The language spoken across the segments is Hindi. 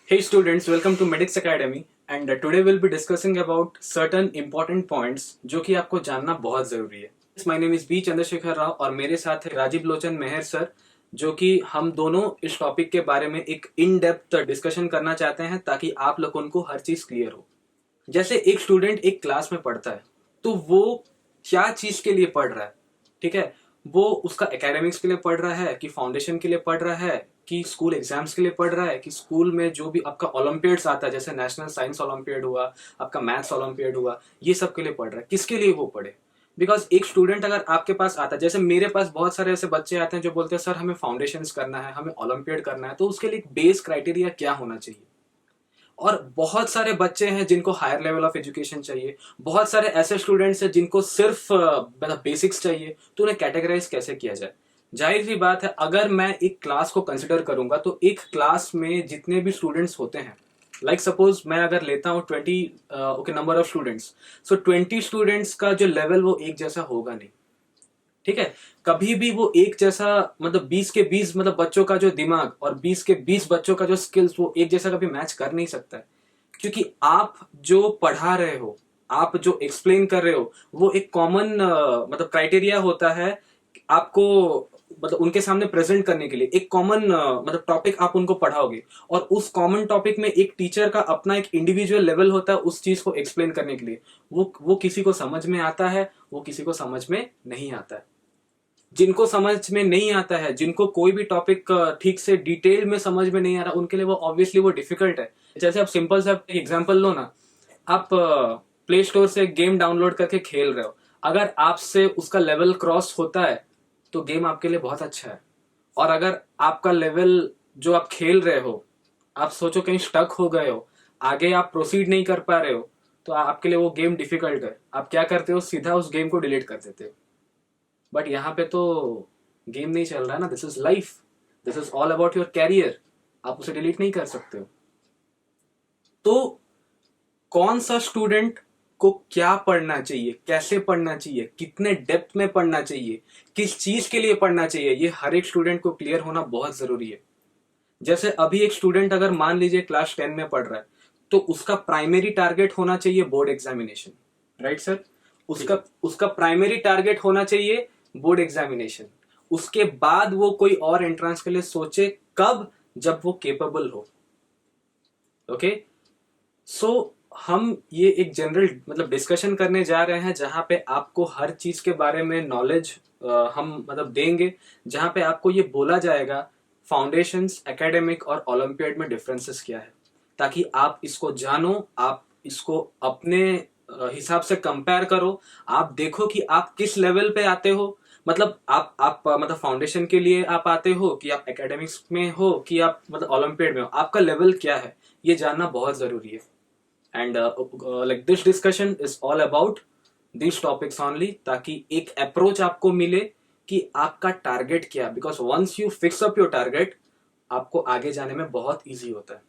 Hey students, welcome to Medix Academy and today we'll be discussing about certain important points जो कि आपको जानना बहुत जरूरी है। My name is B Chandrashekhar Rao और मेरे साथ है राजीव लोचन मेहर सर, जो कि हम दोनों इस टॉपिक के बारे में एक इन डेप्थ डिस्कशन करना चाहते हैं ताकि आप लोगों को हर चीज क्लियर हो। जैसे एक स्टूडेंट एक क्लास में पढ़ता है तो वो क्या चीज के लिए पढ़ रहा है, ठीक है। वो उसका एकेडमिक्स के लिए पढ़ रहा है कि फाउंडेशन के लिए पढ़ रहा है कि स्कूल एग्जाम्स के लिए पढ़ रहा है कि स्कूल में जो भी आपका ओलंपियाड्स आता है जैसे नेशनल साइंस ओलंपियाड हुआ, आपका मैथ्स ओलंपियाड हुआ, ये सब के लिए पढ़ रहा है। किसके लिए वो पढ़े? बिकॉज एक स्टूडेंट अगर आपके पास आता है, जैसे मेरे पास बहुत सारे ऐसे बच्चे आते हैं जो बोलते हैं सर हमें फाउंडेशंस करना है, हमें ओलंपियाड करना है, तो उसके लिए बेस क्राइटेरिया क्या होना चाहिए। और बहुत सारे बच्चे हैं जिनको हायर लेवल ऑफ एजुकेशन चाहिए, बहुत सारे ऐसे स्टूडेंट्स हैं जिनको सिर्फ मतलब बेसिक्स चाहिए, तो उन्हें कैटेगराइज कैसे किया जाए। जाहिर सी बात है, अगर मैं एक क्लास को कंसिडर करूंगा तो एक क्लास में जितने भी स्टूडेंट्स होते हैं, लाइक सपोज मैं अगर लेता हूँ 20 okay number of students, so 20 students का जो लेवल वो एक जैसा होगा नहीं, ठीक है। कभी भी वो एक जैसा मतलब 20 के 20 मतलब बच्चों का जो दिमाग और 20 के 20 बच्चों का जो स्किल्स वो एक जैसा कभी मैच कर नहीं सकता है, क्योंकि आप जो पढ़ा रहे हो, आप जो एक्सप्लेन कर रहे हो, वो एक कॉमन मतलब क्राइटेरिया होता है आपको, मतलब उनके सामने प्रेजेंट करने के लिए एक कॉमन मतलब टॉपिक आप उनको पढ़ाओगे, और उस कॉमन टॉपिक में एक टीचर का अपना एक इंडिविजुअल लेवल होता है उस चीज को एक्सप्लेन करने के लिए। वो किसी को समझ में आता है, वो किसी को समझ में नहीं आता है। जिनको समझ में नहीं आता है, जिनको कोई भी टॉपिक ठीक से डिटेल में समझ में नहीं आ रहा, उनके लिए वो ऑब्वियसली वो डिफिकल्ट है। जैसे आप सिंपल सा एग्जांपल लो ना, आप प्ले स्टोर से गेम डाउनलोड करके खेल रहे हो, अगर आपसे उसका लेवल क्रॉस होता है तो गेम आपके लिए बहुत अच्छा है। और अगर आपका लेवल जो आप खेल रहे हो, आप सोचो कहीं स्टक हो गए हो, आगे आप प्रोसीड नहीं कर पा रहे हो, तो आपके लिए वो गेम डिफिकल्ट है। आप क्या करते हो, सीधा उस गेम को डिलीट कर देते हो। बट यहाँ पे तो गेम नहीं चल रहा है ना, this is life, this is all about your career, आप उसे डिलीट नहीं कर सकते हो। तो कौन सा स्टूडेंट को क्या पढ़ना चाहिए, कैसे पढ़ना चाहिए, कितने डेप्थ में पढ़ना चाहिए, किस चीज के लिए पढ़ना चाहिए, ये हर एक स्टूडेंट को क्लियर होना बहुत जरूरी है। जैसे अभी एक स्टूडेंट अगर मान लीजिए क्लास 10 में पढ़ रहा है, तो उसका प्राइमरी टारगेट होना चाहिए बोर्ड एग्जामिनेशन, राइट सर। उसका उसका प्राइमरी टारगेट होना चाहिए बोर्ड एग्जामिनेशन। उसके बाद वो कोई और एंट्रेंस के लिए सोचे, कब? जब वो केपेबल हो। ओके, सो हम ये एक जनरल मतलब डिस्कशन करने जा रहे हैं जहां पे आपको हर चीज के बारे में नॉलेज हम मतलब देंगे, जहां पे आपको ये बोला जाएगा फाउंडेशंस, एकेडमिक और ओलंपियाड में डिफरेंसेस क्या है, ताकि आप इसको जानो, आप इसको अपने हिसाब से कंपेयर करो, आप देखो कि आप किस लेवल पे आते हो। मतलब आप मतलब फाउंडेशन के लिए आप आते हो कि आप एकेडमिक्स में हो कि आप मतलब ओलंपियाड में हो, आपका लेवल क्या है, ये जानना बहुत जरूरी है। And like this discussion is all about this topics only, ताकि एक अप्रोच आपको मिले कि आपका टारगेट क्या है। Because once you fix up your target, आपको आगे जाने में बहुत इजी होता है।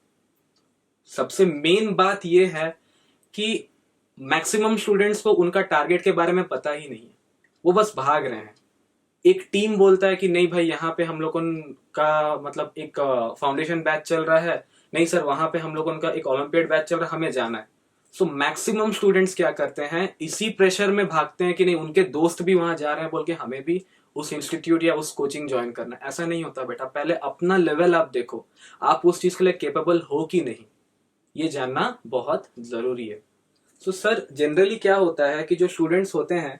सबसे मेन बात यह है कि मैक्सिमम स्टूडेंट्स को उनका टारगेट के बारे में पता ही नहीं है, वो बस भाग रहे हैं। एक टीम बोलता है कि नहीं भाई यहाँ पे हम लोगों का मतलब एक फाउंडेशन बैच चल रहा है, नहीं सर वहां पे हम लोगों का एक ओलंपियाड बैच चल रहा है, हमें जाना है। सो मैक्सिमम स्टूडेंट्स क्या करते हैं, इसी प्रेशर में भागते हैं कि नहीं उनके दोस्त भी वहां जा रहे हैं बोल के हमें भी उस इंस्टीट्यूट या उस कोचिंग ज्वाइन करना है। ऐसा नहीं होता बेटा, पहले अपना लेवल आप देखो, आप उस चीज के लिए केपेबल हो कि नहीं, ये जानना बहुत जरूरी है। सो सर जनरली क्या होता है कि जो स्टूडेंट्स होते हैं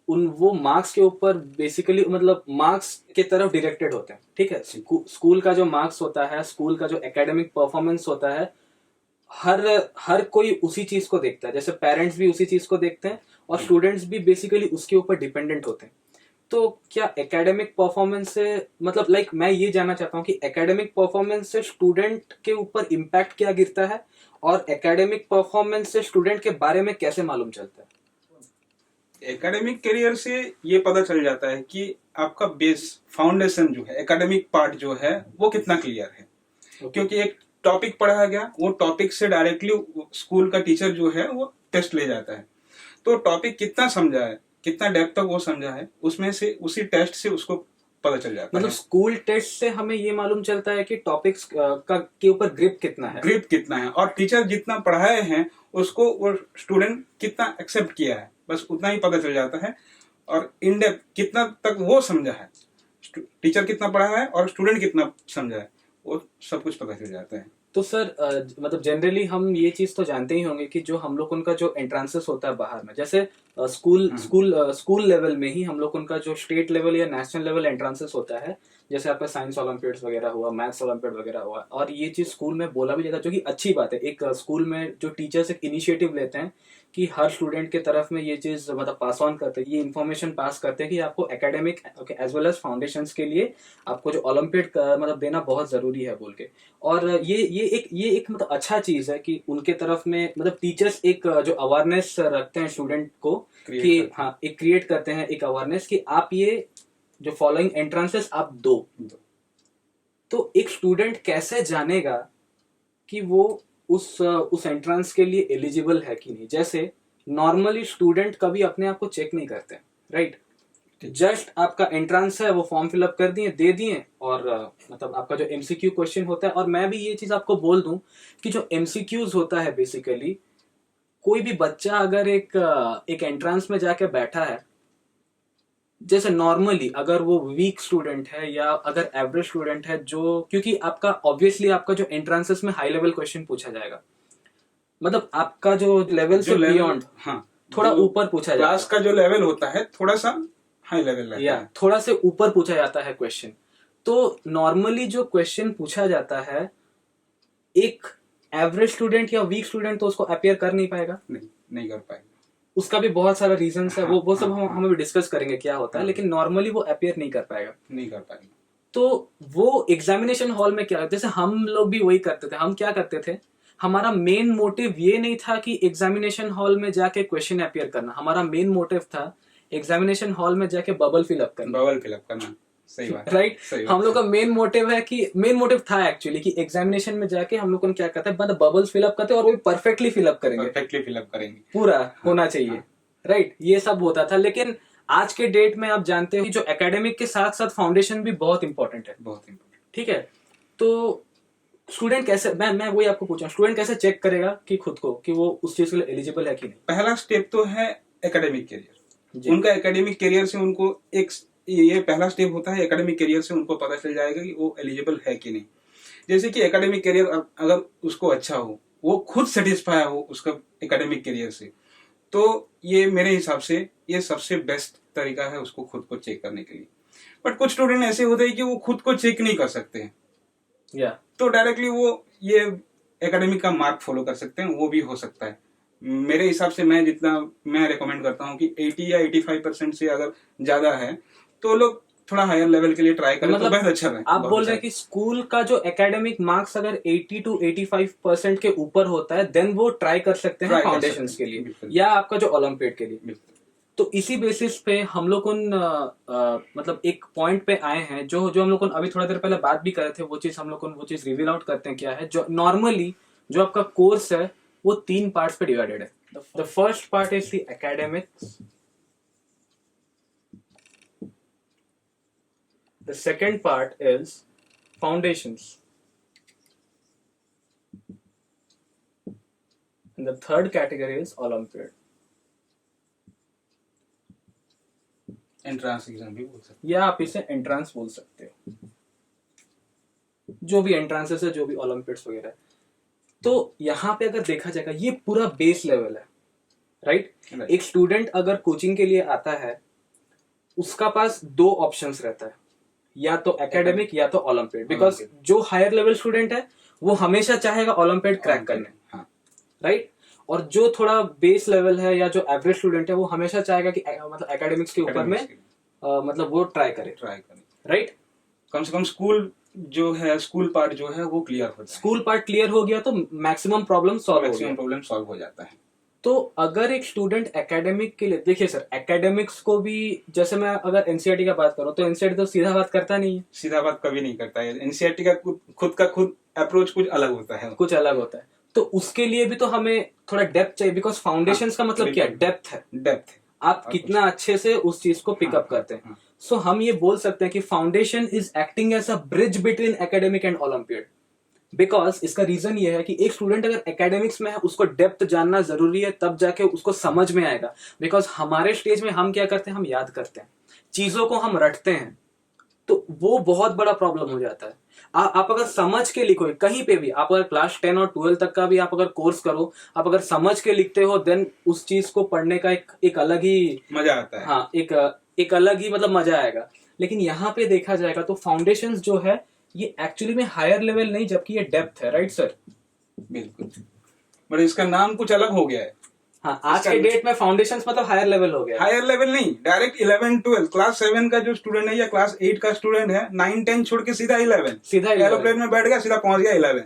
उन वो मार्क्स के ऊपर बेसिकली मतलब मार्क्स के तरफ डायरेक्टेड होते हैं, ठीक है। स्कूल का जो मार्क्स होता है, स्कूल का जो एकेडमिक परफॉर्मेंस होता है, हर हर कोई उसी चीज को देखता है। जैसे पेरेंट्स भी उसी चीज को देखते हैं और स्टूडेंट्स भी बेसिकली उसके ऊपर डिपेंडेंट होते हैं। तो क्या एकेडमिक परफॉर्मेंस से मतलब लाइक मैं ये जानना चाहता हूँ कि एकेडमिक परफॉर्मेंस से स्टूडेंट के ऊपर इम्पैक्ट क्या गिरता है, और एकेडमिक परफॉर्मेंस से स्टूडेंट के बारे में कैसे मालूम चलता है? एकेडमिक करियर से ये पता चल जाता है कि आपका बेस फाउंडेशन जो है, एकेडमिक पार्ट जो है वो कितना क्लियर है। क्योंकि एक टॉपिक पढ़ाया गया, वो टॉपिक से डायरेक्टली स्कूल का टीचर जो है वो टेस्ट ले जाता है। तो टॉपिक कितना समझा है, कितना डेप्थ तक वो समझा है, उसमें से उसी टेस्ट से उसको पता चल जाता मतलब है। स्कूल टेस्ट से हमें ये मालूम चलता है कि टॉपिक्स का के ऊपर ग्रिप कितना है। ग्रिप कितना है और टीचर जितना पढ़ाए हैं उसको वो स्टूडेंट कितना एक्सेप्ट किया है, बस उतना ही पता चल जाता है। और इन डेप्थ कितना तक वो समझा है, टीचर कितना पढ़ा है और स्टूडेंट कितना समझा है, वो सब कुछ पता चल जाता है। तो सर मतलब जनरली हम ये चीज तो जानते ही होंगे कि जो हम लोग उनका जो एंट्रांसेस होता है बाहर में, जैसे स्कूल लेवल में ही हम लोग उनका जो स्टेट लेवल या नेशनल लेवल एंट्रांसेस होता है, जैसे आपका साइंस ओलंपियाड्स वगैरह हुआ, मैथ्स ओलंपियाड वगैरह हुआ, और ये चीज स्कूल में बोला भी जाता है, जो कि अच्छी बात है। एक स्कूल में जो टीचर्स एक इनिशिएटिव लेते हैं कि हर स्टूडेंट के तरफ में ये चीज मतलब पास ऑन करते हैं, ये इन्फॉर्मेशन पास करते हैं कि आपको academic as well as foundations के लिए आपको जो ओलंपियाड मतलब देना बहुत जरूरी है बोल के। और ये एक मतलब अच्छा चीज है कि उनके तरफ में मतलब टीचर्स एक जो अवेयरनेस रखते हैं स्टूडेंट को कि हाँ एक क्रिएट करते हैं एक अवेयरनेस कि आप ये जो फॉलोइंग एंट्रांसेस आप दो। तो एक स्टूडेंट कैसे जानेगा कि वो उस एंट्रेंस के लिए एलिजिबल है कि नहीं? जैसे नॉर्मली स्टूडेंट कभी अपने आप को चेक नहीं करते, राइट? जस्ट आपका एंट्रेंस है, वो फॉर्म फिलअप कर दिए, दे दिए, और मतलब आपका जो एमसीक्यू क्वेश्चन होता है, और मैं भी ये चीज आपको बोल दूं कि जो एमसीक्यूज होता है बेसिकली, कोई भी बच्चा अगर एक एंट्रेंस में जाके बैठा है, जैसे नॉर्मली अगर वो वीक स्टूडेंट है या अगर एवरेज स्टूडेंट है, जो क्योंकि आपका ऑब्वियसली आपका जो एंट्रेंसेस में हाई लेवल क्वेश्चन पूछा जाएगा, मतलब आपका जो लेवल से बियॉन्ड, हाँ, थोड़ा ऊपर पूछा जाता है, क्लास का जो लेवल होता है थोड़ा सा हाई लेवल रहता या है, थोड़ा से ऊपर पूछा जाता है क्वेश्चन। तो नॉर्मली जो क्वेश्चन पूछा जाता है, एक एवरेज स्टूडेंट या वीक स्टूडेंट तो उसको अपियर कर नहीं पाएगा, नहीं कर पाएगा। उसका भी बहुत सारा रीजंस है, वो सब हाँ, हम भी डिस्कस करेंगे क्या होता है, लेकिन नॉर्मली वो अपियर नहीं कर पाएगा। तो वो एग्जामिनेशन हॉल में क्या, जैसे हम लोग भी वही करते थे, हम क्या करते थे, हमारा मेन मोटिव ये नहीं था कि एग्जामिनेशन हॉल में जाके क्वेश्चन अपियर करना, हमारा मेन मोटिव था एग्जामिनेशन हॉल में जाके बबल फिलअप करना। सही बात, राइट? हम लोग का मेन मोटिव है कि मेन मोटिव था एक्चुअली कि एग्जामिनेशन में जाके हम लोग क्या करते हैं, मतलब बबल्स फिलअप करते हैं और वो परफेक्टली फिलअप करेंगे, पूरा होना चाहिए, राइट? ये सब होता था। लेकिन आज के डेट में आप जानते हो कि जो एकेडमिक के साथ साथ फाउंडेशन भी बहुत इंपॉर्टेंट है, ठीक है? तो स्टूडेंट कैसे, मैं वही आपको पूछा, स्टूडेंट कैसे चेक करेगा कि खुद को कि वो उस चीज के लिए एलिजिबल है कि नहीं? पहला स्टेप तो है एकेडमिक करियर। उनका एकेडमिक करियर से उनको ये पहला स्टेप होता है, एकेडमिक करियर से उनको पता चल जाएगा कि वो एलिजिबल है कि नहीं। जैसे कि एकेडमिक करियर अगर उसको अच्छा हो, वो खुद सेटिस्फाई हो उसका एकेडमिक करियर से, तो ये मेरे हिसाब से ये सबसे बेस्ट तरीका है उसको खुद को चेक करने के लिए। बट कुछ स्टूडेंट ऐसे होते हैं कि वो खुद को चेक नहीं कर सकते हैं, तो डायरेक्टली वो ये एकेडमिक का मार्क फॉलो कर सकते हैं, वो भी हो सकता है। मेरे हिसाब से मैं रिकमेंड करता हूँ कि 80 या 85% से अगर ज्यादा है तो लोग थोड़ा हायर लेवल के लिए ट्राई करें, मतलब तो बहुत अच्छा है। आप बोल रहे हैं कि स्कूल का जो एकेडमिक मार्क्स अगर 80 to 85% के ऊपर होता है, देन वो ट्राई कर सकते हैं फाउंडेशंस के लिए या आपका जो ओलंपियाड के लिए। तो इसी बेसिस पे हम लोग मतलब एक पॉइंट पे आए हैं जो हम लोग अभी थोड़ा देर पहले बात भी कर रहे थे, वो चीज रिवील आउट करते हैं क्या है। जो नॉर्मली जो आपका कोर्स है वो 3 पार्ट्स पे डिवाइडेड है। The first part is the academics, the second part is foundations, and the third category is olympiad. Entrance exam भी बोल सकते हैं, या आप इसे एंट्रेंस बोल सकते हो, जो भी एंट्रेंसेस है, जो भी ओलंपियाड्स वगैरह। तो यहाँ पे अगर देखा जाएगा ये पूरा बेस लेवल है, राइट? एक स्टूडेंट अगर कोचिंग के लिए आता है, उसका पास 2 ऑप्शंस रहता है, या तो एकेडमिक या तो ओलंपियाड। बिकॉज जो हायर लेवल स्टूडेंट है वो हमेशा चाहेगा ओलंपियाड क्रैक करने, राइट? और जो थोड़ा बेस लेवल है या जो एवरेज स्टूडेंट है वो हमेशा चाहेगा कि मतलब एकेडमिक्स के ऊपर में मतलब वो ट्राई करे, राइट? कम से कम स्कूल पार्ट जो है वो क्लियर हो जाए। स्कूल पार्ट क्लियर हो गया तो मैक्सिमम प्रॉब्लम सॉल्व हो जाता है। तो अगर एक स्टूडेंट एकेडमिक के लिए, देखिए सर, एकेडमिक्स को भी, जैसे मैं अगर एनसीईआरटी का बात करूं तो एनसीईआरटी तो सीधा बात करता नहीं है, सीधा बात कभी नहीं करता है। एनसीईआरटी का खुद अप्रोच कुछ अलग होता है, तो उसके लिए भी तो हमें थोड़ा डेप्थ चाहिए। बिकॉज फाउंडेशंस का मतलब क्या, डेप्थ है। आप कितना अच्छे से उस चीज को पिकअप करते हैं। सो हम ये बोल सकते हैं कि foundation is acting as a bridge between academic and olympiad. Because इसका रीजन ये है कि एक स्टूडेंट अगर एकेडमिक्स में है उसको डेप्थ जानना जरूरी है, तब जाके उसको समझ में आएगा। बिकॉज हमारे स्टेज में हम क्या करते हैं, हम याद करते हैं, चीजों को हम रटते हैं, तो वो बहुत बड़ा प्रॉब्लम हो जाता है। आप अगर समझ के लिखो कहीं पे भी, आप अगर क्लास 10 और 12 तक का भी आप अगर कोर्स करो, आप अगर समझ के लिखते हो, देन उस चीज को पढ़ने का एक अलग ही मजा आता है। हाँ, एक अलग ही मतलब मजा आएगा। लेकिन यहाँ पे देखा जाएगा तो फाउंडेशंस जो है ये एक्चुअली में हायर लेवल नहीं, जबकि ये डेप्थ है। Right sir? बिल्कुल, बट इसका नाम कुछ अलग हो गया है। हाँ, आज के डेट में फाउंडेशंस मतलब हायर लेवल हो गया। हायर लेवल नहीं, डायरेक्ट 11 12 क्लास 7 का जो स्टूडेंट है या क्लास 8 का स्टूडेंट है, 9 10 छोड़ के सीधा 11, सीधा एरोप्लेन में बैठ गया, सीधा पहुंच गया 11,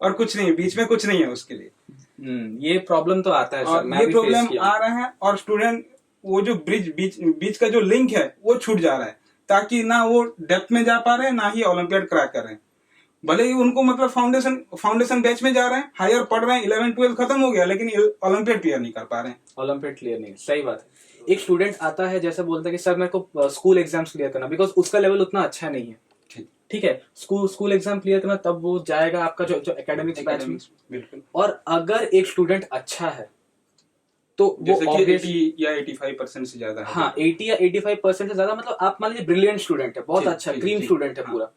और कुछ नहीं, बीच में कुछ नहीं है उसके लिए। ये प्रॉब्लम तो आता है सर, ये प्रॉब्लम आ रहा है, और स्टूडेंट वो जो बीच का जो लिंक है वो छूट जा रहा है, ताकि ना वो डेप्थ में जा पा रहे हैं, ना ही ओलंपियाड क्रैक कर रहे हैं। भले ही उनको मतलब फाउंडेशन बैच में जा रहे हैं, हायर पढ़ रहे हैं, 11 12 खत्म हो गया, लेकिन ओलंपियाड क्लियर नहीं कर पा रहे हैं। ओलंपियाड क्लियर नहीं, सही बात है। एक स्टूडेंट आता है, जैसे बोलता है कि सर मेरे को स्कूल एग्जाम्स क्लियर करना, बिकॉज उसका लेवल उतना अच्छा नहीं है। ठीक है, स्कूल एग्जाम क्लियर करना, तब वो जाएगा आपका जो एकेडमिक्स बैच में। बिल्कुल। और अगर एक स्टूडेंट अच्छा है तो जैसे वो कि 80 या 85% से ज्यादा है। हाँ, 80 या 85% से ज्यादा, मतलब आप मान लीजिए ब्रिलियंट स्टूडेंट है, बहुत अच्छा क्रीम स्टूडेंट है पूरा,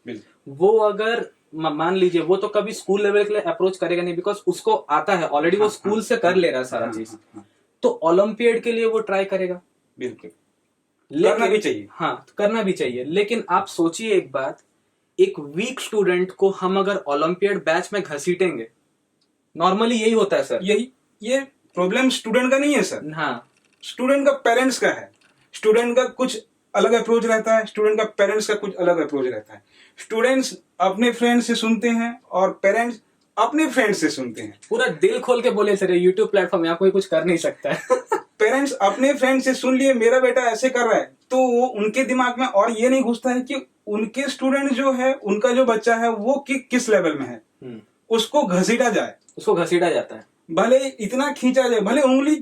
वो अगर मान लीजिए, वो तो कभी स्कूल लेवल के लिए अप्रोच करेगा नहीं, बिकॉज उसको आता है ऑलरेडी, वो स्कूल से कर ले रहा है सारा चीज। तो ओलंपियाड के लिए वो ट्राई करेगा। बिल्कुल, करना भी चाहिए। हाँ, करना भी चाहिए। लेकिन आप सोचिए एक बात, एक वीक स्टूडेंट को हम अगर ओलंपियाड बैच में घसीटेंगे, नॉर्मली यही होता है सर। ये प्रॉब्लम स्टूडेंट का नहीं है सर, हाँ, स्टूडेंट का पेरेंट्स का है। स्टूडेंट का कुछ अलग अप्रोच रहता है, स्टूडेंट का पेरेंट्स का कुछ अलग अप्रोच रहता है। स्टूडेंट्स अपने फ्रेंड्स से सुनते हैं और पेरेंट्स अपने फ्रेंड्स से सुनते हैं। पूरा दिल खोल के बोले सर, यूट्यूब प्लेटफॉर्म, यहाँ कोई कुछ कर नहीं सकता है। पेरेंट्स अपने फ्रेंड से सुन लिए मेरा बेटा ऐसे कर रहा है, तो वो उनके दिमाग में और ये नहीं घुसता है कि उनके स्टूडेंट जो है, उनका जो बच्चा है वो किस लेवल में है, उसको घसीटा जाए, उसको घसीटा जाता है। भले इतना खींचा जाए, भले उंगली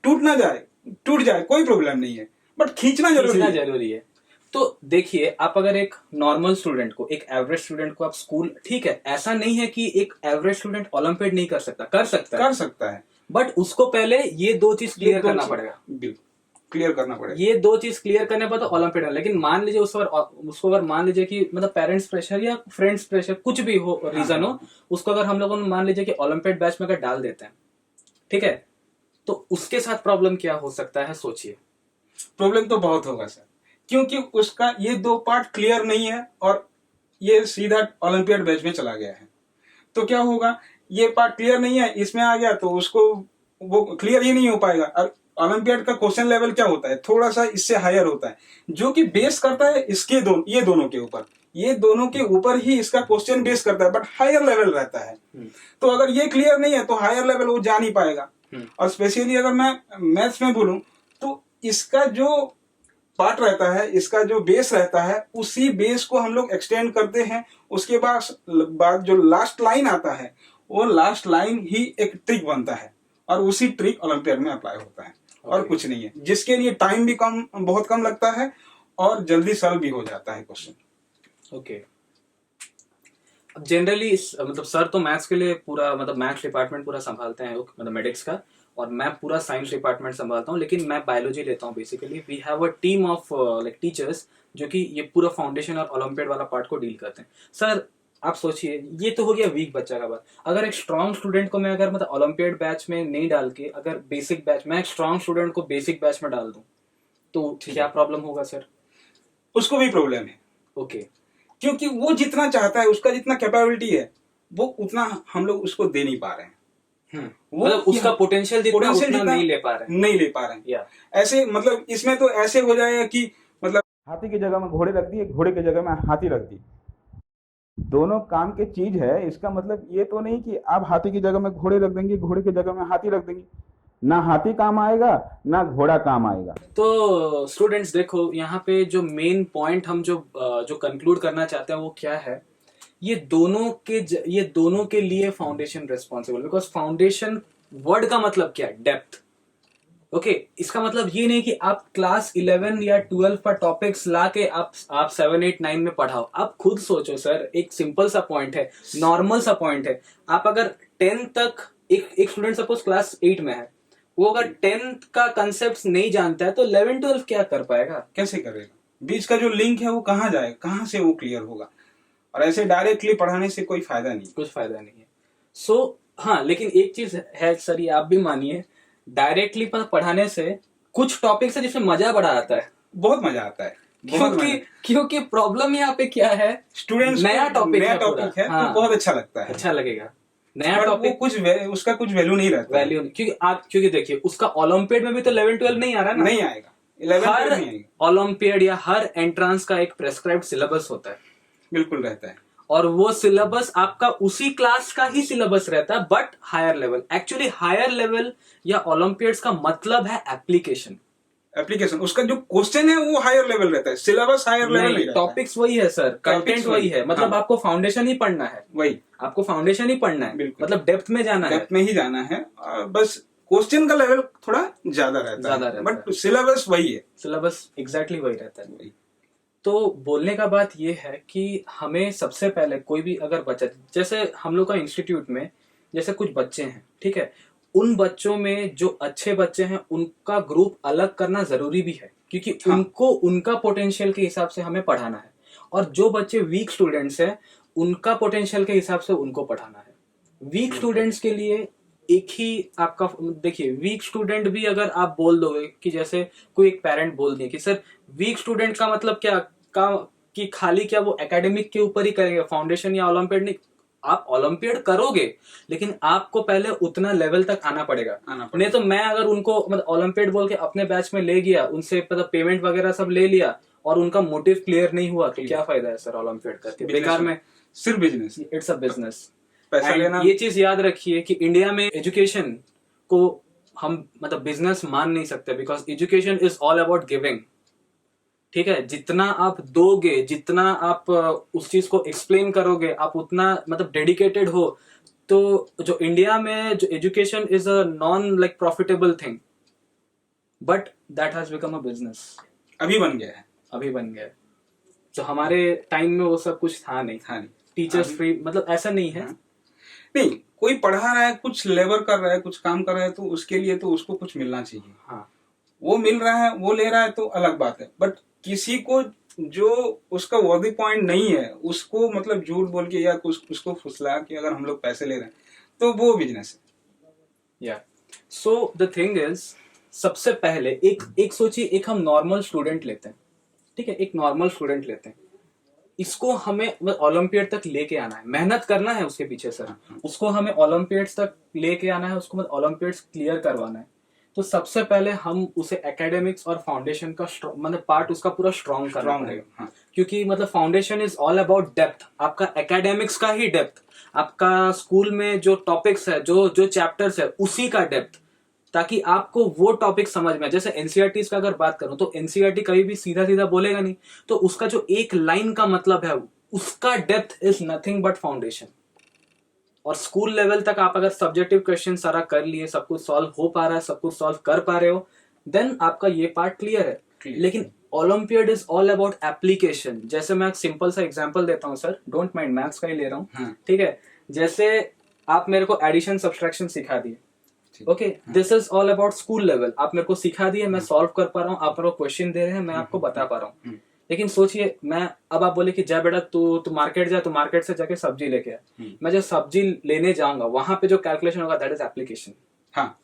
टूट जाए कोई प्रॉब्लम नहीं है, बट खींचना जरूरी है। तो देखिए, आप अगर एक नॉर्मल स्टूडेंट को, एक एवरेज स्टूडेंट को आप स्कूल, ठीक है, ऐसा नहीं है कि एक एवरेज स्टूडेंट ओलंपियाड नहीं कर सकता, कर सकता है, बट उसको पहले ये दो चीज क्लियर करना पड़ेगा। क्लियर करना पड़ेगा, ये दो चीज क्लियर करने पर तो ओलंपियाड है। लेकिन मान लीजिए उसको अगर मान लीजिए कि मतलब पेरेंट्स प्रेशर या फ्रेंड्स प्रेशर, कुछ भी हो रीजन हो, उसको अगर हम लोगों ने मान लीजिए कि ओलंपियाड बैच में अगर डाल देते हैं, ठीक है, तो उसके साथ प्रॉब्लम क्या हो सकता है, सोचिए। प्रॉब्लम तो बहुत होगा सर, क्योंकि उसका ये दो पार्ट क्लियर नहीं है और ये सीधा ओलंपियाड बैच में चला गया है। तो क्या होगा, ये पार्ट क्लियर नहीं है, इसमें आ गया तो उसको वो क्लियर ही नहीं हो पाएगा। और ओलंपियाड का क्वेश्चन लेवल क्या होता है, थोड़ा सा इससे हायर होता है, जो कि बेस करता है ये दोनों के ऊपर, ये दोनों के ऊपर ही इसका क्वेश्चन बेस करता है, बट हायर लेवल रहता है। तो अगर ये क्लियर नहीं है तो हायर लेवल वो जा नहीं पाएगा। और स्पेशली अगर मैं मैथ्स में बोलूं, तो इसका जो पार्ट रहता है, इसका जो बेस रहता है, उसी बेस को हम लोग एक्सटेंड करते हैं। उसके बाद जो लास्ट लाइन आता है, वो लास्ट लाइन ही एक ट्रिक बनता है, और उसी ट्रिक ओलंपियाड में अप्लाई होता है। और कुछ नहीं है, जिसके लिए टाइम भी बहुत कम लगता है और जल्दी सॉल्व भी हो जाता है क्वेश्चन। ओके। अब जनरली मतलब सर तो मैथ्स के लिए पूरा, मतलब मैथ्स डिपार्टमेंट पूरा संभालते हैं, मतलब मेडिक्स का, और मैं पूरा साइंस डिपार्टमेंट संभालता हूँ, लेकिन मैं बायोलॉजी लेता हूँ basically. We have a team of like teachers जो कि ये पूरा फाउंडेशन और ओलंपियाड वाला पार्ट को डील करते हैं। सर आप सोचिए, ये तो हो गया वीक बच्चा का बात। अगर एक स्ट्रॉन्ग स्टूडेंट को मैं अगर मतलब ओलंपियाड बैच में नहीं डाल के, अगर बेसिक बैच, मैं एक स्ट्रॉन्ग स्टूडेंट को बेसिक बैच में डाल दूं, तो क्या प्रॉब्लम होगा सर? उसको भी प्रॉब्लम है। ओके, क्योंकि वो जितना चाहता है, उसका जितना कैपेबिलिटी है, वो उतना हम लोग उसको दे नहीं पा रहे हैं। वो मतलब उसका पोटेंशियल जितना नहीं ले पा रहे हैं। ऐसे मतलब इसमें तो ऐसे हो जाएगा कि मतलब हाथी की जगह में घोड़े रख दिए, घोड़े की जगह में हाथी रख दी, दोनों काम के चीज है। इसका मतलब ये तो नहीं कि आप हाथी की जगह में घोड़े रख देंगे, घोड़े की जगह में हाथी रख देंगे, ना हाथी काम आएगा ना घोड़ा काम आएगा। तो स्टूडेंट्स देखो, यहाँ पे जो मेन पॉइंट हम जो कंक्लूड करना चाहते हैं वो क्या है, ये दोनों के लिए foundation responsible, because foundation word का मतलब क्या है, डेप्थ। ओके इसका मतलब ये नहीं कि आप क्लास 11 या 12 पर टॉपिक्स ला के आप 7 8 9 में पढ़ाओ। आप खुद सोचो सर, एक सिंपल सा पॉइंट है, नॉर्मल सा पॉइंट है। आप अगर 10 तक एक स्टूडेंट सपोज क्लास 8 में है, वो अगर 10th का कंसेप्ट नहीं जानता है तो 11 12 क्या कर पाएगा? कैसे करेगा? बीच का जो लिंक है वो कहाँ जाएगा, कहाँ से वो क्लियर होगा? और ऐसे डायरेक्टली पढ़ाने से कोई फायदा नहीं, कुछ फायदा नहीं है। हाँ, लेकिन एक चीज है सर, ये आप भी मानिए, डायरेक्टली पढ़ाने से कुछ टॉपिक्स है जिसमें मजा बड़ा आता है, बहुत मजा आता है। क्योंकि प्रॉब्लम यहाँ पे क्या है, स्टूडेंट्स नया टॉपिक है, तो बहुत अच्छा लगता है, अच्छा लगेगा। नया वो टॉपिक उसका कुछ वैल्यू नहीं रहता, वैल्यू नहीं, क्योंकि देखिए उसका ओलंपियाड में भी तो 11 12 नहीं आ रहा ना, नहीं आएगा, 11 हर नहीं आएगा। ओलंपियाड या हर एंट्रांस का एक प्रेस्क्राइब्ड सिलेबस होता है, बिल्कुल रहता है, और वो सिलेबस आपका उसी क्लास का ही सिलेबस रहता है but higher level. Actually higher level या ओलंपियाड्स का मतलब है एप्लीकेशन। उसका जो क्वेश्चन है वो हायर लेवल रहता है, सिलेबस हायर लेवल नहीं रहता। टॉपिक्स वही है सर, कंटेंट वही है, मतलब हाँ। आपको फाउंडेशन ही पढ़ना है, वही आपको फाउंडेशन ही पढ़ना है, मतलब डेप्थ में जाना है, डेप्थ में ही जाना है, और बस क्वेश्चन का लेवल थोड़ा ज्यादा रहता है, बट सिलेबस वही है, सिलेबस एग्जैक्टली वही रहता है। तो बोलने का बात ये है कि हमें सबसे पहले कोई भी अगर बच्चा, जैसे हम लोग का इंस्टीट्यूट में जैसे कुछ बच्चे हैं, ठीक है, उन बच्चों में जो अच्छे बच्चे हैं उनका ग्रुप अलग करना जरूरी भी है, क्योंकि हाँ। उनको उनका पोटेंशियल के हिसाब से हमें पढ़ाना है, और जो बच्चे वीक स्टूडेंट्स हैं उनका पोटेंशियल के हिसाब से उनको पढ़ाना है। वीक स्टूडेंट्स के लिए एक ही आपका, देखिए वीक स्टूडेंट भी अगर आप बोल दोगे कि जैसे कोई एक पेरेंट बोल दिए कि सर वीक स्टूडेंट का मतलब क्या कि खाली क्या वो एकेडमिक के ऊपर ही करेंगे, फाउंडेशन या ओलंपियाड नहीं। आप ओलंपियाड करोगे लेकिन आपको पहले उतना लेवल तक आना पड़ेगा। नहीं तो मैं अगर उनको मतलब ओलंपियाड बोल के अपने बैच में ले गया, उनसे मतलब पेमेंट वगैरह सब ले लिया और उनका मोटिव क्लियर नहीं हुआ तो क्या फायदा है सर ओलंपियाड करके, बेकार में, सिर्फ बिजनेस, इट्स अ बिजनेस। पैसा लेना। ये चीज याद रखिए कि इंडिया में एजुकेशन को हम मतलब बिजनेस मान नहीं सकते, because education is all about giving. ठीक है, जितना आप दोगे, जितना आप उस चीज को एक्सप्लेन करोगे, आप उतना मतलब डेडिकेटेड हो, तो जो इंडिया में जो education is a non like profitable thing, but that has become a business. अभी बन गया है, अभी बन गया है। तो हमारे टाइम में वो सब कुछ था नहीं, टीचर्स फ्री, मतलब ऐसा नहीं है। नहीं, कोई पढ़ा रहा है, कुछ लेबर कर रहा है, कुछ काम कर रहा है, तो उसके लिए तो उसको कुछ मिलना चाहिए। हाँ, वो मिल रहा है, वो ले रहा है तो अलग बात है, बट किसी को जो उसका वर्दी पॉइंट नहीं है उसको मतलब झूठ बोल के या कुछ उसको फुसला के अगर हम लोग पैसे ले रहे हैं तो वो बिजनेस है। या सो द थिंग इज, सबसे पहले एक सोचिए, एक हम नॉर्मल स्टूडेंट लेते हैं, ठीक है, एक नॉर्मल स्टूडेंट लेते हैं, इसको हमें ओलंपियाड तक लेके आना है, मेहनत करना है उसके पीछे सर, उसको हमें ओलंपियाड्स तक लेके आना है, उसको मतलब ओलंपियाड्स क्लियर करवाना है। तो सबसे पहले हम उसे एकेडमिक्स और फाउंडेशन का मतलब पार्ट उसका पूरा स्ट्रॉन्ग करना पड़ेगा। हाँ। क्योंकि मतलब foundation is all about depth, आपका एकेडमिक्स का ही डेप्थ, आपका स्कूल में जो टॉपिक्स है, जो जो चैप्टर्स है उसी का डेप्थ, ताकि आपको वो टॉपिक समझ में। जैसे एनसीईआरटी का अगर बात करूं तो एनसीईआरटी कभी भी सीधा सीधा बोलेगा नहीं, तो उसका जो एक लाइन का मतलब है उसका depth is nothing but foundation. और स्कूल लेवल तक आप अगर सब्जेक्टिव क्वेश्चन सारा कर लिए, सब कुछ सॉल्व हो पा रहा है, सब कुछ सॉल्व कर पा रहे हो, देन आपका ये पार्ट क्लियर है। लेकिन olympiad is all about application. जैसे मैं एक सिंपल सा एग्जांपल देता हूँ सर, डोंट माइंड, मैथ्स का ही ले रहा हूँ, ठीक है। जैसे आप मेरे को एडिशन सब्सट्रैक्शन सिखा दिए, okay, this is all about school level, आप मेरे को सिखा दिए, मैं सॉल्व कर पा रहा हूँ, आप मेरे को क्वेश्चन दे रहे हैं, मैं आपको बता पा रहा हूँ। लेकिन सोचिए, मैं अब आप बोले कि जा बेटा तू मार्केट जा, तू मार्केट से जाके सब्जी लेके आ, मैं जब सब्जी लेने जाऊंगा वहां पे जो कैलकुलेशन होगा दैट इज एप्लीकेशन। हाँ,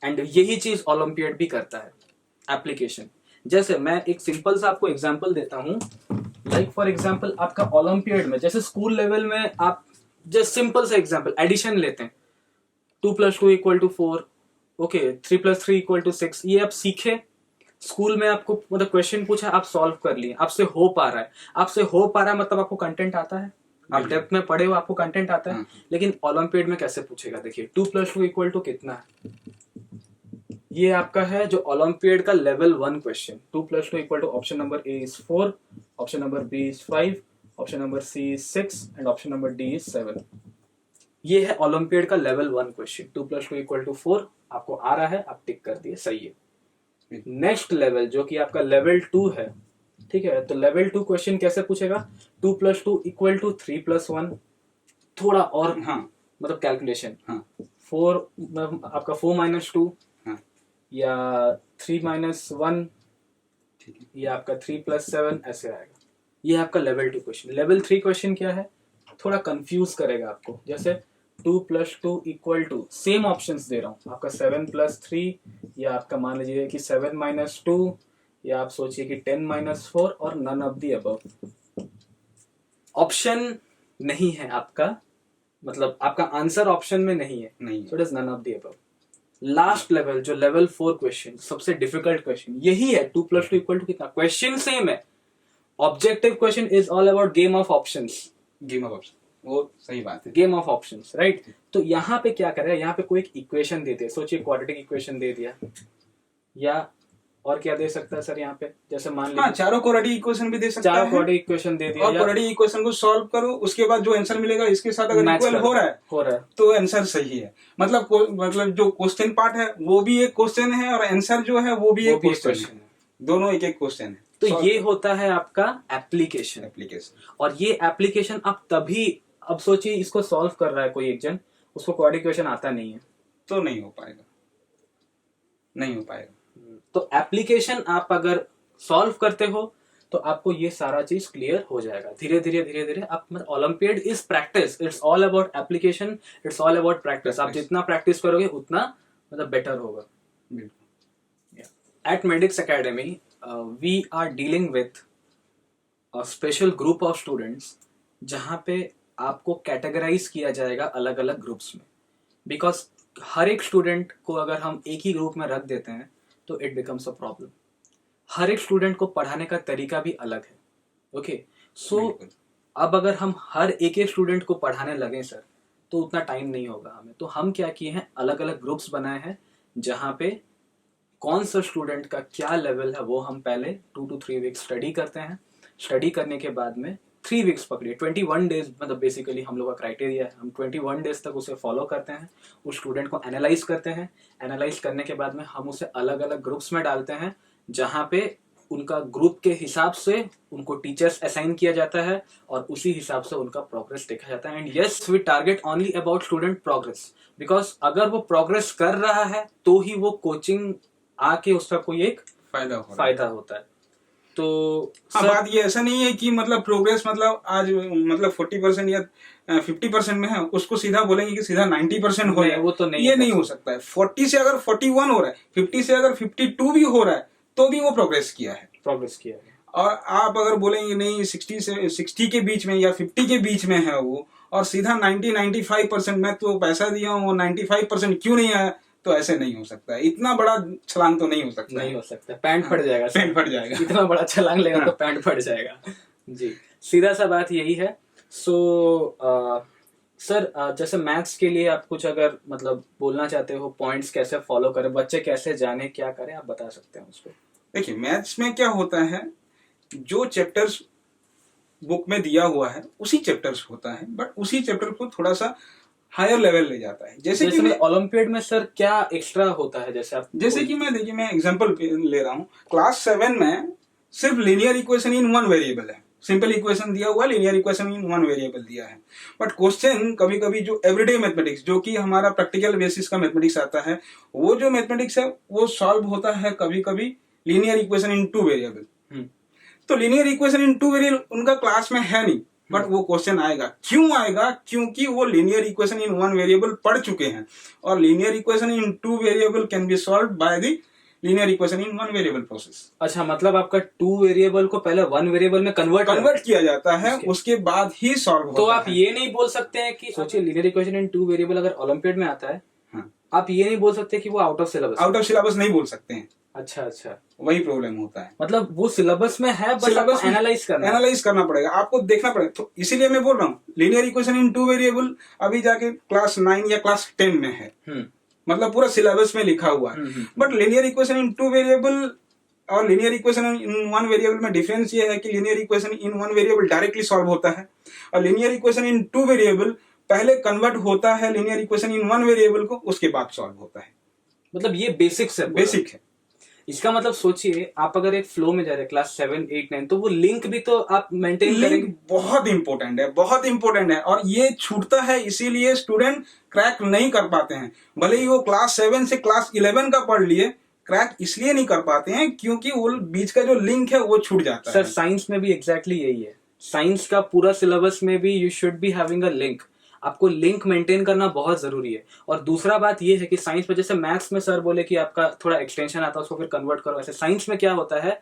एंड यही चीज ओलंपियाड भी करता है, एप्लीकेशन। जैसे मैं एक सिंपल सा आपको एग्जांपल देता हूँ, लाइक फॉर एग्जांपल आपका ओलंपियाड में, जैसे स्कूल लेवल में आप जस्ट सिंपल सा एग्जांपल एडिशन लेते हैं, 2 + 2 = 4, ओके, 3 + 3 = 6, ये आप सीखे, स्कूल में आपको मतलब क्वेश्चन पूछा, आप सॉल्व कर लिए, आपसे हो पा रहा है, आपसे हो पा रहा है मतलब आपको कंटेंट आता है, आप डेप्थ में पढ़े हो, आपको कंटेंट आता है। लेकिन ओलंपियाड में कैसे पूछेगा, देखिए 2 + 2 = कितना है, ये आपका है जो ओलंपियाड का level 1 question. 2 + 2 = option number A is 4, option number B is 5, option number C is 6 and option number D is 7। ये है ओलंपियाड का लेवल 1 क्वेश्चन। 2 + 2 = 4 आपको आ रहा है, आप टिक कर दिए, सही है। नेक्स्ट लेवल जो कि आपका लेवल 2 है, ठीक है, तो लेवल 2 क्वेश्चन कैसे पूछेगा, 2 + 2 = 3 + 1, थोड़ा और हाँ मतलब कैलकुलेशन, हाँ 4 मतलब आपका 4 - 2 हाँ या 3 - 1 ठीक है। या आपका 3 + 7 ऐसे आएगा। ये आपका लेवल 2 क्वेश्चन। लेवल 3 क्वेश्चन क्या है, थोड़ा कंफ्यूज करेगा आपको, जैसे 2 + 2 = सेम ऑप्शंस दे रहा हूँ आपका 7 + 3 या आपका मान लीजिए कि 7 - 2 या आप सोचिए कि 10 - 4 और none of the above. Option नहीं है आपका, मतलब आपका आंसर ऑप्शन में नहीं है, नहीं so it is none of the above. Last level जो लेवल 4 क्वेश्चन, सबसे डिफिकल्ट क्वेश्चन यही है। 2 + 2 = कितना, क्वेश्चन सेम है, objective question is all about game of options, game of option, वो सही बात है। Game of options, right. तो यहाँ पे क्या करेगा, यहाँ पे कोई एक इक्वेशन दे दिया, सोचिए क्वाड्रेटिक इक्वेशन दे दिया, या और क्या दे सकता है सर यहाँ पे, जैसे मान हाँ, लीजिए चारों क्वाड्रेटिक इक्वेशन भी दे सकता चार है क्वाड्रेटिक इक्वेशन दे दिया, और या क्वाड्रेटिक इक्वेशन को सॉल्व करो, उसके बाद जो आंसर मिलेगा इसके साथ अगर मैच इक्वल हो रहा है तो आंसर सही है। मतलब जो क्वेश्चन पार्ट है वो भी एक क्वेश्चन है और आंसर जो है वो भी एक क्वेश्चन है, दोनों एक एक क्वेश्चन है। तो ये होता है आपका एप्लीकेशन। और ये एप्लीकेशन आप तभी, अब सोचिए इसको सॉल्व कर रहा है कोई एक जन, उसको क्वाड्रेटिक इक्वेशन आता नहीं है तो नहीं हो पाएगा, नहीं हो पाएगा। तो एप्लीकेशन आप अगर सॉल्व करते हो तो आपको ये सारा चीज क्लियर हो जाएगा धीरे धीरे आप, मतलब olympiad is practice, it's all about application, it's all about practice. आप जितना प्रैक्टिस करोगे उतना मतलब बेटर होगा। At Medics Academy we are dealing with a special group of students, जहाँ पे आपको कैटेगराइज किया जाएगा अलग अलग ग्रुप्स में, बिकॉज हर एक स्टूडेंट को अगर हम एक ही ग्रुप में रख देते हैं तो इट बिकम्स अ प्रॉब्लम। हर एक स्टूडेंट को पढ़ाने का तरीका भी अलग है, ओके। सो अब अगर हम हर एक एक स्टूडेंट को पढ़ाने लगे सर तो उतना टाइम नहीं होगा हमें, तो हम क्या किए हैं, अलग अलग ग्रुप्स बनाए हैं जहाँ पे कौन सा स्टूडेंट का क्या लेवल है वो हम पहले 2 to 3 वीक्स स्टडी करते हैं। स्टडी करने के बाद में 3 वीक्स पकड़िए, 21 डेज मतलब बेसिकली हम लोग का क्राइटेरिया है, हम 21 डेज तक उसे फॉलो करते हैं, उस स्टूडेंट को एनालाइज करते हैं। एनालाइज करने के बाद में हम उसे अलग अलग ग्रुप्स में डालते हैं, जहाँ पे उनका ग्रुप के हिसाब से उनको टीचर्स असाइन किया जाता है और उसी हिसाब से उनका प्रोग्रेस देखा जाता है। And yes, we target only about student progress, because अगर वो प्रोग्रेस कर रहा है तो ही वो कोचिंग आके उसका कोई एक फायदा होता है। तो हाँ, बात ये ऐसा नहीं है कि मतलब प्रोग्रेस मतलब आज मतलब 40% या 50% में है, उसको सीधा बोलेंगे कि सीधा 90% हो जाए, वो तो नहीं, ये नहीं हो सकता है। 40 से अगर 41 हो रहा है, 50 से अगर 52 भी हो रहा है तो भी वो प्रोग्रेस किया है। और आप अगर बोलेंगे नहीं 60 से 60 के बीच में या 50 के बीच में है वो, और सीधा 90-95% में तो पैसा दिया हूँ, 95% क्यों नहीं आया, तो ऐसे नहीं हो सकता है। इतना बड़ा छलांग तो नहीं हो सकता, नहीं हो सकता, पैंट फट जाएगा, पैंट फट जाएगा। इतना बड़ा छलांग लेगा तो पैंट फट जाएगा जी, सीधा सा बात यही है। सो सर जैसे मैथ्स के लिए आप कुछ अगर मतलब बोलना चाहते हो, पॉइंट्स कैसे फॉलो करें, बच्चे कैसे जाने, क्या करें, आप बता सकते हैं उसको। देखिए, मैथ्स में क्या होता है, जो चैप्टर्स बुक में दिया हुआ है उसी चैप्टर्स होता है, बट उसी चैप्टर को थोड़ा सा हायर लेवल ले जाता है। जैसे कि ओलंपियड में सर क्या एक्स्ट्रा होता है, जैसे कि मैं एग्जांपल ले रहा हूँ, क्लास 7 में सिर्फ linear equation in one variable है, सिंपल इक्वेशन दिया हुआ, linear equation in one variable दिया है। बट क्वेश्चन कभी कभी जो एवरीडे मैथमेटिक्स, जो कि हमारा प्रैक्टिकल बेसिस का मैथमेटिक्स आता है, वो जो मैथमेटिक्स है वो सॉल्व होता है कभी कभी लीनियर इक्वेशन इन 2 वेरिएबल। तो लीनियर इक्वेशन इन 2 वेरिएबल उनका क्लास में है नहीं, बट वो क्वेश्चन आएगा। क्यों आएगा? क्योंकि वो लीनियर इक्वेशन इन 1 वेरिएबल पढ़ चुके हैं, और linear equation in 2 variable can be solve by the linear equation in 1 variable process. अच्छा, मतलब आपका 2 वेरिएबल को पहले 1 वेरिएबल में कन्वर्ट किया जाता है, उसके बाद ही सॉल्व होता है। तो आप ये नहीं बोल सकते हैं कि सोचिए लीनियर इक्वेशन इन 2 वेरिएबल अगर ओलंपियड में आता है, आप ये नहीं बोल सकते कि वो आउट ऑफ सिलेबस नहीं बोल सकते हैं। अच्छा, वही प्रॉब्लम होता है। मतलब वो सिलेबस में है, बट आपको एनालाइज करना पड़ेगा, आपको देखना पड़ेगा। तो इसीलिए मैं बोल रहा हूँ लीनियर इक्वेशन इन 2 वेरिएबल अभी जाके क्लास 9 या क्लास 10 में है, मतलब पूरा सिलेबस में लिखा हुआ है। But linear equation in 2 variable और लीनियर इक्वेशन इन 1 वेरिएबल में डिफरेंस ये है कि linear equation in 1 variable directly solve होता है, और लीनियर इक्वेशन इन 2 वेरिएबल पहले कन्वर्ट होता है लीनियर इक्वेशन इन 1 वेरिएबल को, उसके बाद सॉल्व होता है। मतलब ये बेसिक है। इसका मतलब सोचिए, आप अगर एक फ्लो में जा रहे हैं क्लास 7, 8, 9, तो वो लिंक भी तो आप मेंटेन करेंगे। लिंक बहुत इंपॉर्टेंट है, बहुत इंपॉर्टेंट है, और ये छूटता है, इसीलिए स्टूडेंट क्रैक नहीं कर पाते हैं। भले ही वो क्लास 7 से क्लास 11 का पढ़ लिए, क्रैक इसलिए नहीं कर पाते हैं क्योंकि वो बीच का जो लिंक है वो छूट जाता सर है। साइंस में भी एग्जैक्टली यही है। साइंस का पूरा सिलेबस में भी you should be having a link. आपको लिंक मेंटेन करना बहुत जरूरी है। और दूसरा बात ये है कि साइंस में, जैसे मैथ्स में सर बोले कि आपका थोड़ा एक्सटेंशन आता है, उसको फिर कन्वर्ट करो, ऐसे साइंस में क्या होता है,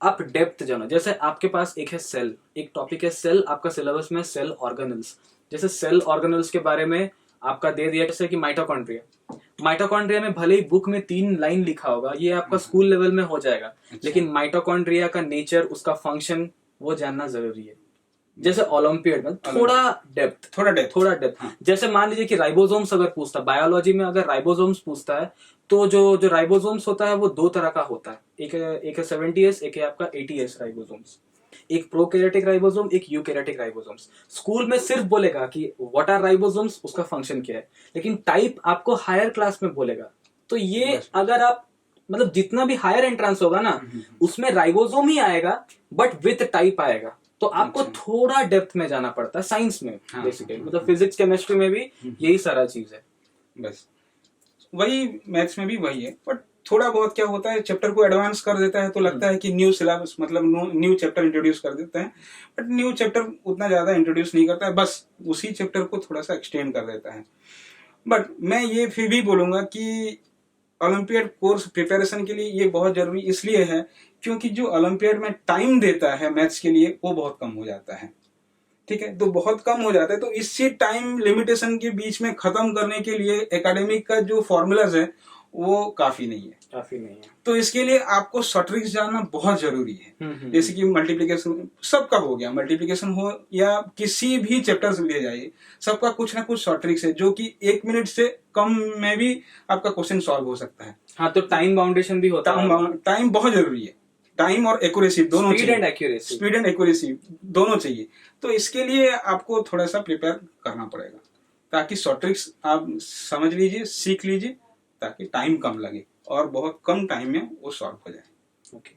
आप डेप्थ जानो। जैसे आपके पास एक है सेल, एक टॉपिक है सेल, आपका सिलेबस में सेल ऑर्गेनल्स। जैसे सेल ऑर्गेनल्स के बारे में आपका दे दिया, जैसे कि माइटोकॉन्ड्रिया में भले ही बुक में 3 लाइन लिखा होगा, ये आपका स्कूल लेवल में हो जाएगा, लेकिन माइटोकॉन्ड्रिया का नेचर, उसका फंक्शन वो जानना जरूरी है। जैसे ओलंपियड में थोड़ा डेप्थ। हाँ। जैसे मान लीजिए कि राइबोसोम्स अगर पूछता है, बायोलॉजी में अगर राइबोसोम्स पूछता है, तो जो राइबोसोम्स होता है वो 2 तरह का होता है, एक है 70S, एक है आपका 80S राइबोसोम्स। एक प्रोकैरियोटिक राइबोसोम, एक यूकैरियोटिक राइबोसोम्स। स्कूल में सिर्फ बोलेगा कि व्हाट आर राइबोसोम्स, उसका फंक्शन क्या है, लेकिन टाइप आपको हायर क्लास में बोलेगा। तो ये अगर आप मतलब जितना भी हायर एंट्रेंस होगा ना, उसमें राइबोसोम ही आएगा बट विथ टाइप आएगा। तो आपको थोड़ा डेप्थ में जाना पड़ता है साइंस में बेसिकली। मतलब फिजिक्स केमिस्ट्री में भी यही सारा चीज है। बस वही मैथ्स में भी वही है, बट थोड़ा बहुत क्या होता है, चैप्टर को एडवांस कर देता है तो लगता है कि न्यू सिलेबस, मतलब न्यू चैप्टर इंट्रोड्यूस कर देता है, बट न्यू चैप्टर उतना ज्यादा इंट्रोड्यूस नहीं करता है, बस उसी चैप्टर को थोड़ा सा एक्सटेंड कर देता है। बट मैं ये फिर भी बोलूंगा कि ओलंपियाड कोर्स प्रिपरेशन के लिए ये बहुत जरूरी इसलिए है क्योंकि जो ओलंपियाड में टाइम देता है मैथ्स के लिए वो बहुत कम हो जाता है। ठीक है, तो बहुत कम हो जाता है, तो इससे टाइम लिमिटेशन के बीच में खत्म करने के लिए एकेडमिक का जो फॉर्मूलाज है वो काफी नहीं है। तो इसके लिए आपको शॉर्ट ट्रिक्स जानना बहुत जरूरी है। जैसे कि मल्टीप्लिकेशन सबका हो गया, मल्टीप्लिकेशन हो या किसी भी चैप्टर से ले जाइए, सबका कुछ ना कुछ शॉर्ट ट्रिक्स है जो कि 1 मिनट से कम में भी आपका क्वेश्चन सॉल्व हो सकता है। हाँ, तो टाइम बाउंडेशन भी होता है। टाइम बहुत जरूरी है, टाइम और एक्यूरेसी दोनों चाहिए। स्पीड एंड एक्यूरेसी दोनों चाहिए। तो इसके लिए आपको थोड़ा सा प्रिपेयर करना पड़ेगा ताकि शॉर्ट ट्रिक्स आप समझ लीजिए, सीख लीजिए, ताकि टाइम कम लगे और बहुत कम टाइम में वो सॉल्व हो जाए। ओके,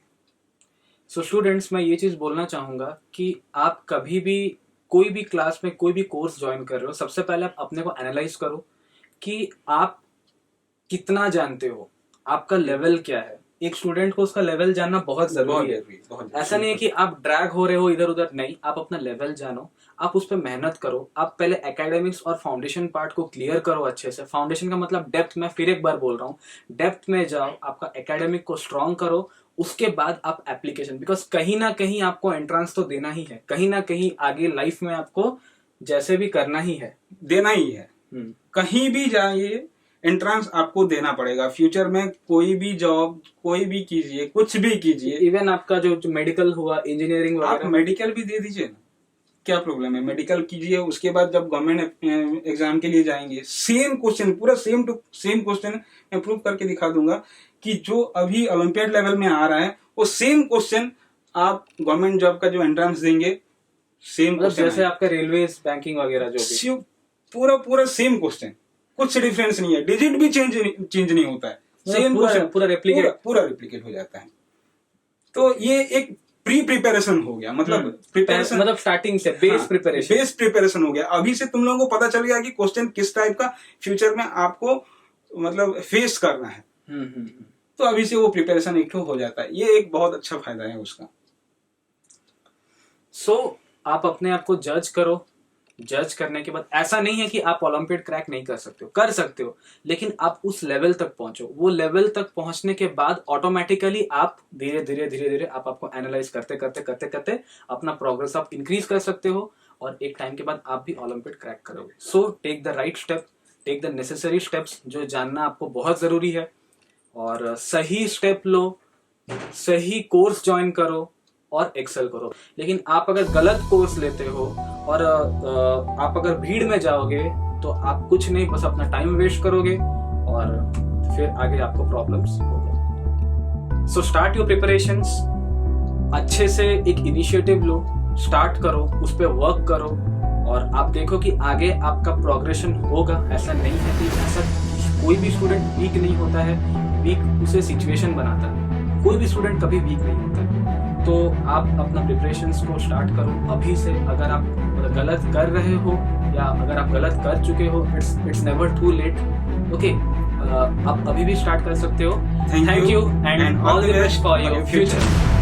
सो स्टूडेंट्स, मैं ये चीज बोलना चाहूंगा कि आप कभी भी कोई भी क्लास में कोई भी कोर्स ज्वाइन कर रहे हो, सबसे पहले आप अपने को एनालाइज करो कि आप कितना जानते हो, आपका लेवल क्या है। एक स्टूडेंट को उसका लेवल जानना बहुत जरूरी है। ऐसा नहीं है कि आप ड्रैग हो रहे हो इधर उधर, नहीं, आप अपना लेवल जानो, आप उस पर मेहनत करो। आप पहले एकेडमिक्स और फाउंडेशन पार्ट को क्लियर करो अच्छे से। फाउंडेशन का मतलब डेप्थ, मैं फिर एक बार बोल रहा हूँ, डेप्थ में जाओ, आपका एकेडमिक को स्ट्रॉन्ग करो, उसके बाद आप एप्लीकेशन, बिकॉज कहीं ना कहीं आपको एंट्रेंस तो देना ही है, कहीं ना कहीं आगे लाइफ में आपको जैसे भी करना ही है, देना ही है। कहीं भी जाइए एंट्रेंस आपको देना पड़ेगा। फ्यूचर में कोई भी जॉब, कोई भी कीजिए, कुछ भी कीजिए, इवन आपका जो मेडिकल हुआ, इंजीनियरिंग आप मेडिकल भी दे दीजिए ना, क्या प्रॉब्लम है, मेडिकल कीजिए। उसके बाद जब गवर्नमेंट एग्जाम के लिए जाएंगे, सेम क्वेश्चन, पूरा सेम टू सेम क्वेश्चन मैं प्रूव करके दिखा दूंगा कि जो अभी ओलंपियाड लेवल में आ रहा है वो सेम क्वेश्चन आप गवर्नमेंट जॉब का जो एंट्रेंस देंगे, सेम क्वेश्चन, जैसे आपका रेलवे, बैंकिंग वगैरह जो भी, पूरा सेम क्वेश्चन, कुछ डिफरेंस नहीं है, डिजिट भी चेंज नहीं होता है, सेम क्वेश्चन पूरा रेप्लिकेट हो जाता है। तो ये एक प्री प्रिपरेशन हो गया, मतलब प्रिपरेशन, मतलब स्टार्टिंग से बेस प्रिपरेशन हो गया। अभी से तुम लोगों को पता चल गया कि क्वेश्चन किस टाइप का फ्यूचर में आपको मतलब फेस करना है। तो अभी से वो प्रिपरेशन एक हो जाता है, ये एक बहुत अच्छा फायदा है उसका। सो आप अपने आप को जज करो। जज करने के बाद ऐसा नहीं है कि आप ओलंपियाड क्रैक नहीं कर सकते हो, कर सकते हो, लेकिन आप उस लेवल तक पहुंचो। वो लेवल तक पहुंचने के बाद ऑटोमेटिकली आप धीरे धीरे आपको एनालाइज करते अपना प्रोग्रेस आप इंक्रीज कर सकते हो, और एक टाइम के बाद आप भी ओलंपियाड क्रैक करोगे। So take the right step, take the necessary steps, जो जानना आपको बहुत जरूरी है, और सही स्टेप लो, सही कोर्स ज्वाइन करो और एक्सेल करो। लेकिन आप अगर गलत कोर्स लेते हो और आप अगर भीड़ में जाओगे तो आप कुछ नहीं, बस अपना टाइम वेस्ट करोगे और फिर आगे आपको प्रॉब्लम्स होगा। सो स्टार्ट योर प्रिपरेशंस, अच्छे से एक इनिशिएटिव लो, स्टार्ट करो, उस पर वर्क करो, और आप देखो कि आगे आपका प्रोग्रेशन होगा। ऐसा नहीं है कि ऐसा कोई भी स्टूडेंट वीक नहीं होता है। वीक उसे सिचुएशन बनाता है। कोई भी स्टूडेंट कभी वीक नहीं होता है। तो आप अपना प्रिपरेशंस को स्टार्ट करो अभी से। अगर आप गलत कर रहे हो या अगर आप गलत कर चुके हो, it's never too late. Okay, आप अभी भी स्टार्ट कर सकते हो। Thank you and all the best for your future.